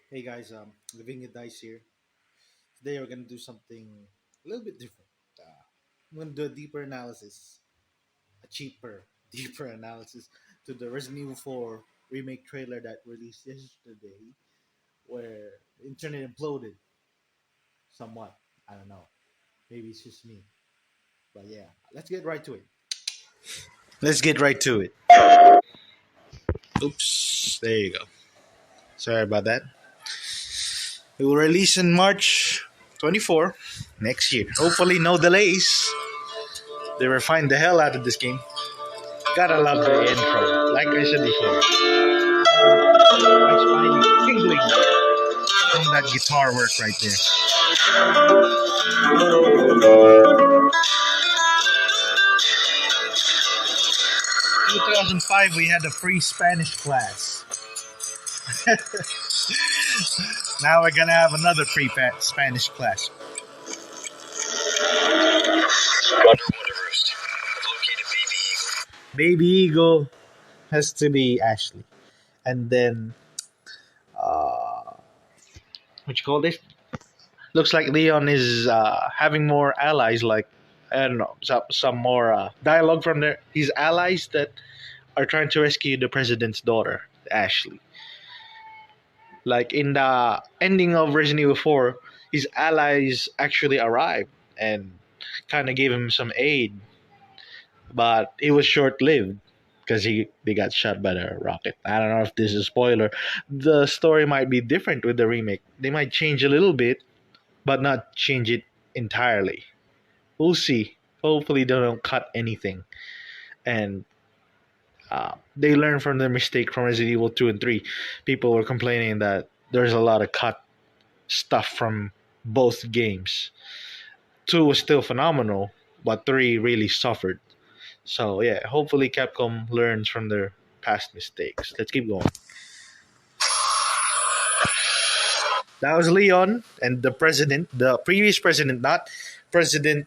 Hey guys, Living with Dice here. Today we're gonna do something a little bit different. I'm gonna do a deeper analysis, a cheaper, deeper analysis to the Resident Evil 4 remake trailer that released yesterday, where the internet imploded somewhat. I don't know. Maybe it's just me, but yeah, let's get right to it. Let's get right to it. Oops, there you go. Sorry about that. It will release in March 24 next year. Hopefully, no delays. They refined the hell out of this game. Gotta love the intro. Like I said before, my spine is tingling from that guitar work right there. 2005, we had a free Spanish class. Now we're gonna have another free Spanish class. Underwater Roost. I've located Baby Eagle has to be Ashley, and then what you call this? Looks like Leon is having more allies. Like I don't know, some more dialogue from his allies that are trying to rescue the president's daughter, Ashley. Like in the ending of Resident Evil 4, his allies actually arrived and kind of gave him some aid, but it was short lived because they got shot by the rocket. I don't know if this is a spoiler. The story might be different with the remake. They might change a little bit, but not change it entirely. We'll see. Hopefully, they don't cut anything, and they learn from their mistake from Resident Evil 2 and 3. People were complaining that there's a lot of cut stuff from both games. 2 was still phenomenal, but 3 really suffered. So, yeah, hopefully Capcom learns from their past mistakes. Let's keep going. That was Leon and the president, the previous president, not President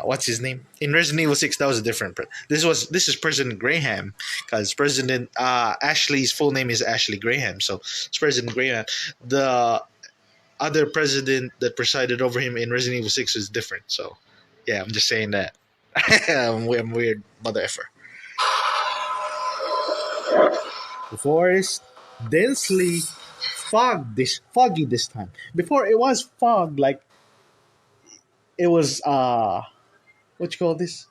what's his name in Resident Evil 6. That was a different this is President Graham, because President Ashley's full name is Ashley Graham, so it's President Graham. The other president that presided over him in Resident Evil 6 is different, so yeah, I'm just saying that. I'm weird mother effer. The forest densely foggy this time. Before it was fog, like it was what you call this?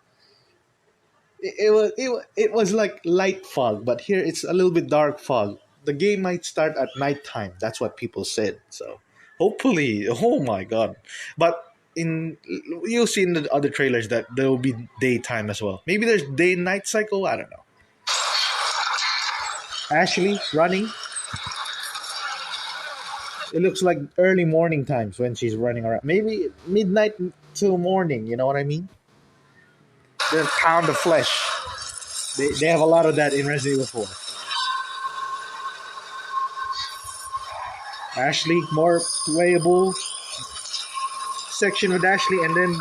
It was like light fog, but here it's a little bit dark fog. The game might start at nighttime. That's what people said. So hopefully, oh my god! But in you'll see in the other trailers that there will be daytime as well. Maybe there's day night cycle. I don't know. Ashley running. It looks like early morning times when she's running around. Maybe midnight till morning. You know what I mean? The pound of flesh. They have a lot of that in Resident Evil 4. Ashley, more playable section with Ashley, and then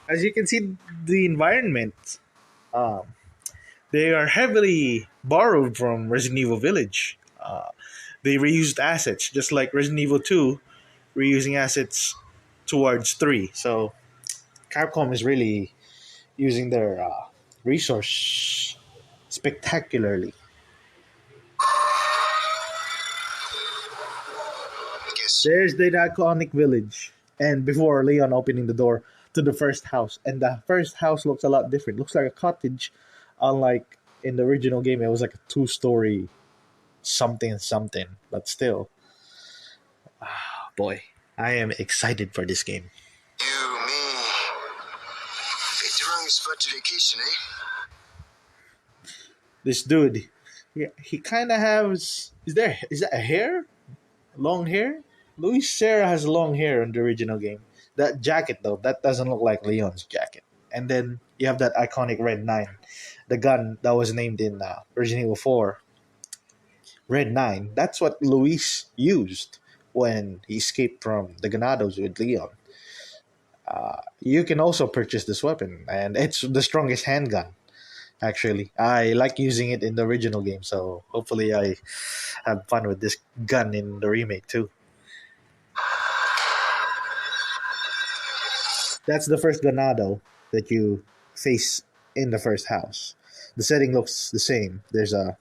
as you can see, the environment, um, they are heavily borrowed from Resident Evil Village. They reused assets, just like Resident Evil 2, reusing assets towards 3. So Capcom is really using their resource spectacularly. There's the iconic village. And before Leon opening the door to the first house. And the first house looks a lot different. Looks like a cottage. Unlike in the original game, it was like a 2-story something something. But still, boy, I am excited for this game. You, me. Picked the wrong spot to vacation, eh? This dude, he kind of has. Is that a hair? Long hair? Luis Serra has long hair in the original game. That jacket though, that doesn't look like Leon's jacket. And then you have that iconic Red 9, the gun that was named in Resident Evil 4. Red 9. That's what Luis used when he escaped from the Ganados with Leon. You can also purchase this weapon, and it's the strongest handgun. Actually, I like using it in the original game, so hopefully I have fun with this gun in the remake too. That's the first Ganado that you face in the first house. The setting looks the same. There's a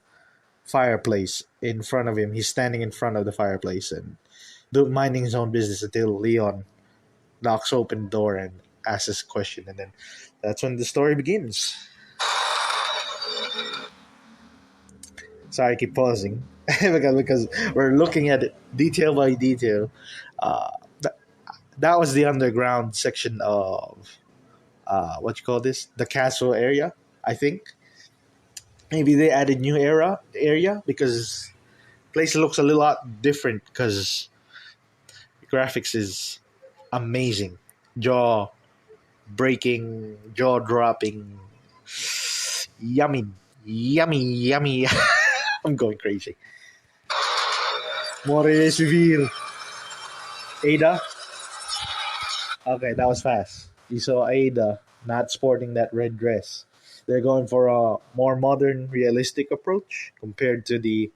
fireplace in front of him. He's standing in front of the fireplace and minding his own business until Leon knocks open the door and asks a question, and then that's when the story begins. Sorry, I keep pausing because we're looking at it detail by detail. Uh, that, that was the underground section of what you call this, the castle area. I think maybe they added new area because place looks a little lot different because graphics is amazing, jaw breaking, jaw dropping, yummy, yummy, yummy. I'm going crazy. More Revere. Ada. Okay, that was fast. You saw Ada not sporting that red dress. They're going for a more modern, realistic approach compared to the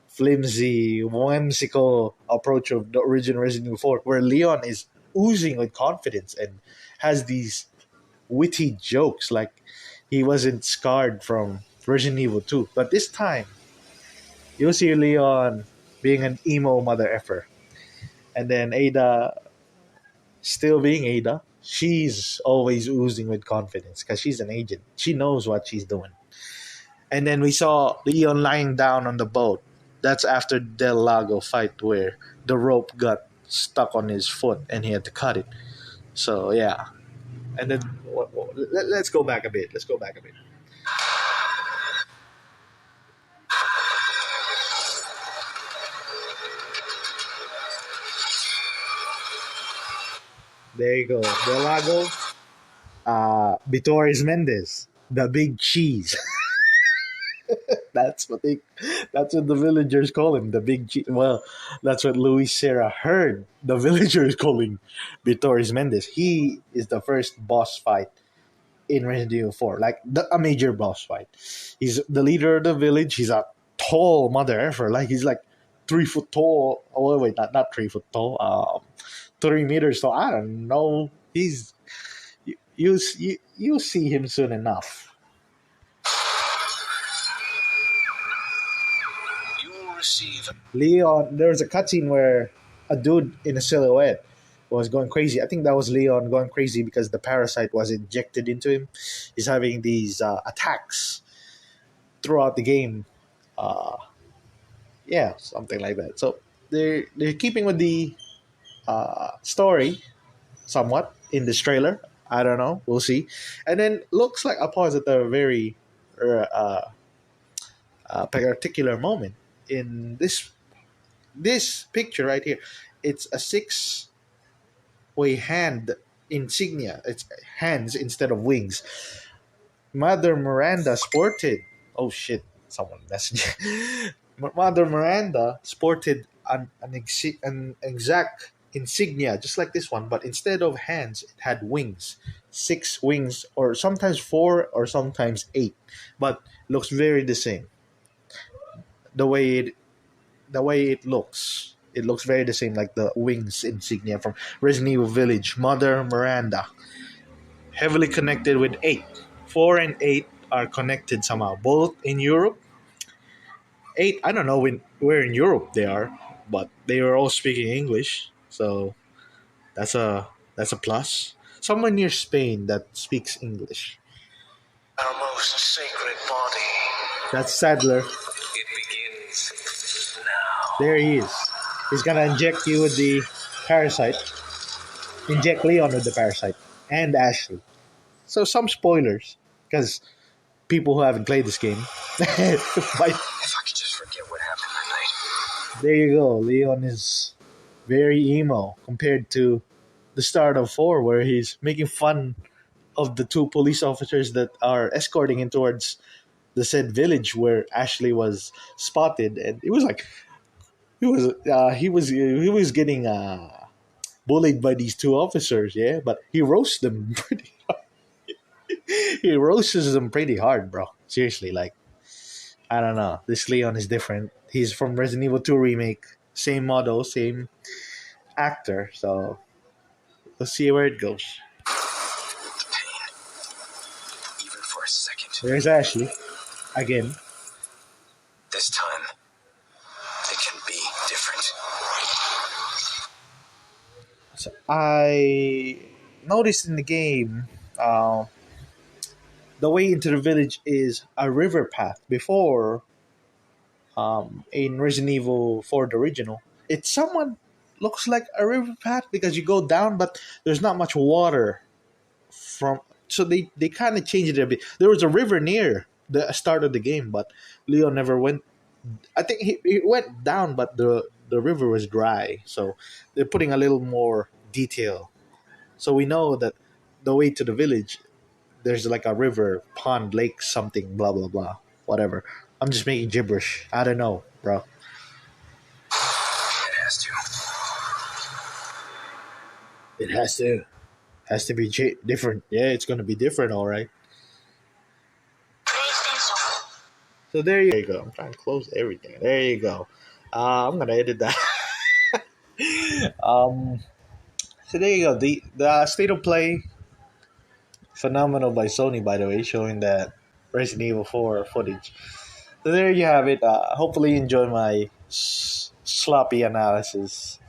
flimsy, whimsical approach of the original Resident Evil 4, where Leon is oozing with confidence and has these witty jokes like he wasn't scarred from Resident Evil 2. But this time, you'll see Leon being an emo mother effer. And then Ada, still being Ada, she's always oozing with confidence because she's an agent. She knows what she's doing. And then we saw Leon lying down on the boat. That's after Del Lago fight where the rope got stuck on his foot and he had to cut it. So yeah. And then let's go back a bit. Let's go back a bit. There you go. Del Lago, Vitoris Mendez, the big cheese. That's what they. That's what the villagers call him, the big cheese. Well, that's what Luis Serra heard the villagers calling Vitoris Mendez. He is the first boss fight in Resident Evil 4, like a major boss fight. He's the leader of the village. He's a tall mother effer. Like he's like 3 foot tall. Oh wait, not 3 foot tall. 3 meters tall. I don't know. He's you see him soon enough. You will receive. Leon, there was a cutscene where a dude in a silhouette was going crazy. I think that was Leon going crazy because the parasite was injected into him. He's having these attacks throughout the game. Uh, yeah, something like that. So they're keeping with the story somewhat in this trailer. I don't know. We'll see. And then looks like a pause at a very uh, particular moment in this picture right here. It's a six-way hand insignia. It's hands instead of wings. Mother Miranda sported. Oh shit! Someone messaged. Mother Miranda sported an exact insignia, just like this one, but instead of hands, it had wings. 6 wings, or sometimes 4, or sometimes 8, but looks very the same. The way it looks. It looks very the same, like the wings insignia from Resident Evil Village. Mother Miranda, heavily connected with 8. 4 and 8 are connected somehow, both in Europe. 8, I don't know where in Europe they are, but they are all speaking English, so that's a plus. Someone near Spain that speaks English. Our most sacred body. That's Sadler. It begins now. There he is. He's gonna inject you with the parasite. Inject Leon with the parasite. And Ashley. So some spoilers. Because people who haven't played this game might. If I could just forget what happened that night. There you go. Leon is very emo compared to the start of 4, where he's making fun of the 2 police officers that are escorting him towards the said village where Ashley was spotted, and it was like he was getting bullied by these 2 officers, yeah, but he roasts them pretty hard. He roasts them pretty hard, bro. Seriously, like I don't know. This Leon is different. He's from Resident Evil 2 remake, same model, same actor. So let's see where it goes. Even for a second. There's Ashley again. This time, it can be different. So I noticed in the game, the way into the village is a river path. Before, in Resident Evil 4, the original, it somewhat looks like a river path because you go down, but there's not much water from. So they kind of changed it a bit. There was a river near the start of the game, but Leo never went. I think he went down, but the river was dry. So they're putting a little more detail. So we know that the way to the village, there's like a river, pond, lake, something, blah blah blah, whatever. I'm just making gibberish. I don't know, bro. It has to. It has to be different. Yeah, it's gonna be different, all right. So there you go. I'm trying to close everything. There you go. I'm gonna edit that. um, so there you go. The state of play, phenomenal by Sony, by the way, showing that Resident Evil 4 footage. So there you have it. Hopefully you enjoy my sloppy analysis.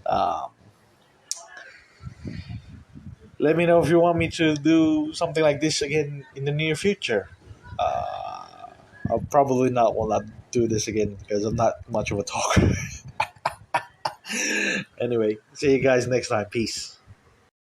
Um, let me know if you want me to do something like this again in the near future. I'll probably not will not do this again because I'm not much of a talker. Anyway, see you guys next time. Peace.